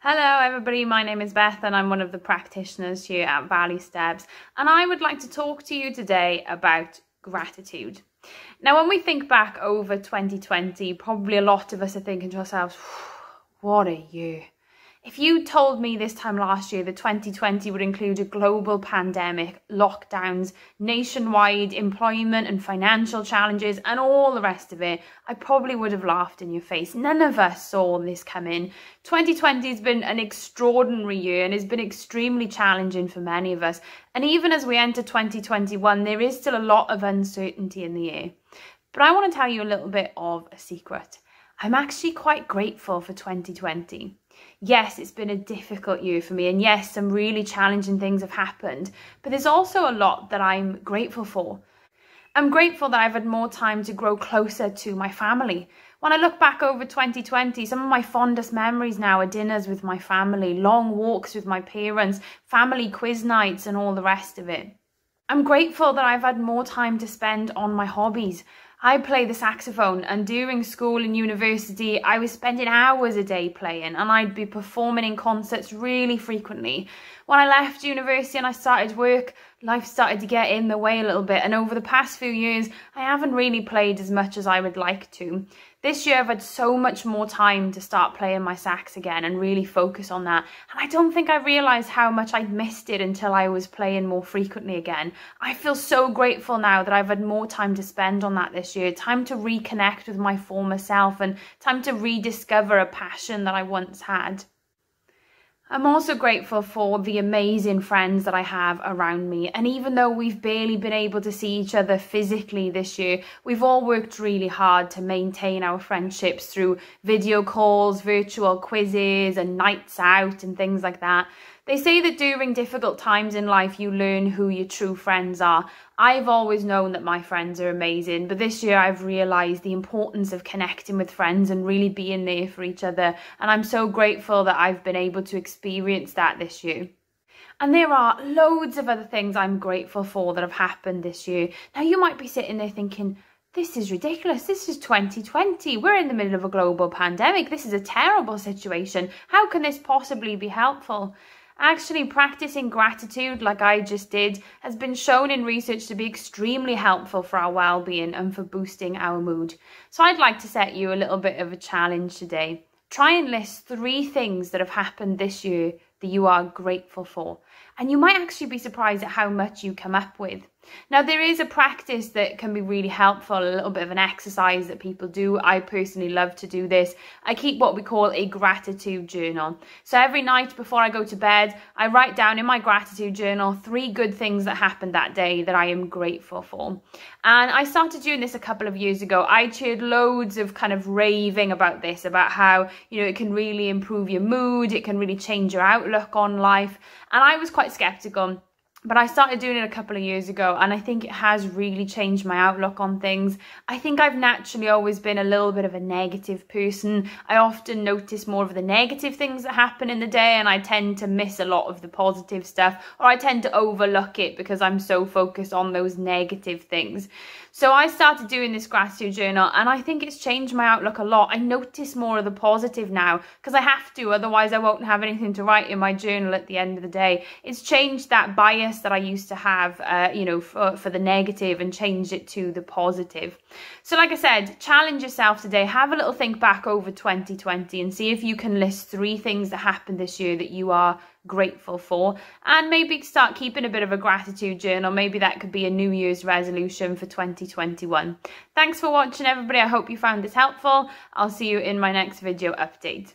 Hello everybody, my name is Bethan. I'm one of the practitioners here at Valley Steps, and I would like to talk to you today about gratitude. Now, when we think back over 2020, probably a lot of us are thinking to ourselves, what a year. If you told me this time last year that 2020 would include a global pandemic, lockdowns, nationwide employment and financial challenges and all the rest of it, I probably would have laughed in your face. None of us saw this come in. 2020 has been an extraordinary year and has been extremely challenging for many of us. And even as we enter 2021, there is still a lot of uncertainty in the air. But I want to tell you a little bit of a secret. I'm actually quite grateful for 2020. Yes, it's been a difficult year for me, and yes, some really challenging things have happened, but there's also a lot that I'm grateful for. I'm grateful that I've had more time to grow closer to my family. When I look back over 2020, some of my fondest memories now are dinners with my family, long walks with my parents, family quiz nights and all the rest of it. I'm grateful that I've had more time to spend on my hobbies. I play the saxophone, and during school and university I was spending hours a day playing, and I'd be performing in concerts really frequently. When I left university and I started work, life started to get in the way a little bit, and over the past few years I haven't really played as much as I would like to. This year I've had so much more time to start playing my sax again and really focus on that, and I don't think I realised how much I'd missed it until I was playing more frequently again. I feel so grateful now that I've had more time to spend on that this year, time to reconnect with my former self and time to rediscover a passion that I once had. I'm also grateful for the amazing friends that I have around me, and even though we've barely been able to see each other physically this year, we've all worked really hard to maintain our friendships through video calls, virtual quizzes and nights out and things like that. They say that during difficult times in life you learn who your true friends are. I've always known that my friends are amazing, but this year I've realised the importance of connecting with friends and really being there for each other, and I'm so grateful that I've been able to experience that this year. And there are loads of other things I'm grateful for that have happened this year. Now, you might be sitting there thinking, this is ridiculous, this is 2020, we're in the middle of a global pandemic, this is a terrible situation, how can this possibly be helpful? Actually, practicing gratitude like I just did has been shown in research to be extremely helpful for our well-being and for boosting our mood. So I'd like to set you a little bit of a challenge today. Try and list 3 things that have happened this year that you are grateful for. And you might actually be surprised at how much you come up with. Now, there is a practice that can be really helpful, a little bit of an exercise that people do. I personally love to do this. I keep what we call a gratitude journal. So every night before I go to bed, I write down in my gratitude journal 3 good things that happened that day that I am grateful for. And I started doing this a couple of years ago. I heard loads of kind of raving about this, about how, it can really improve your mood, it can really change your outlook on life. And I was quite skeptical. But I started doing it a couple of years ago, and I think it has really changed my outlook on things. I think I've naturally always been a little bit of a negative person. I often notice more of the negative things that happen in the day, and I tend to miss a lot of the positive stuff, or I tend to overlook it because I'm so focused on those negative things. So I started doing this gratitude journal, and I think it's changed my outlook a lot. I notice more of the positive now because I have to, otherwise I won't have anything to write in my journal at the end of the day. It's changed that bias that I used to have, for the negative, and changed it to the positive. So like I said, challenge yourself today. Have a little think back over 2020 and see if you can list 3 things that happened this year that you are grateful for, and maybe start keeping a bit of a gratitude journal. Maybe that could be a New Year's resolution for 2021. Thanks for watching, everybody. I hope you found this helpful. I'll see you in my next video update.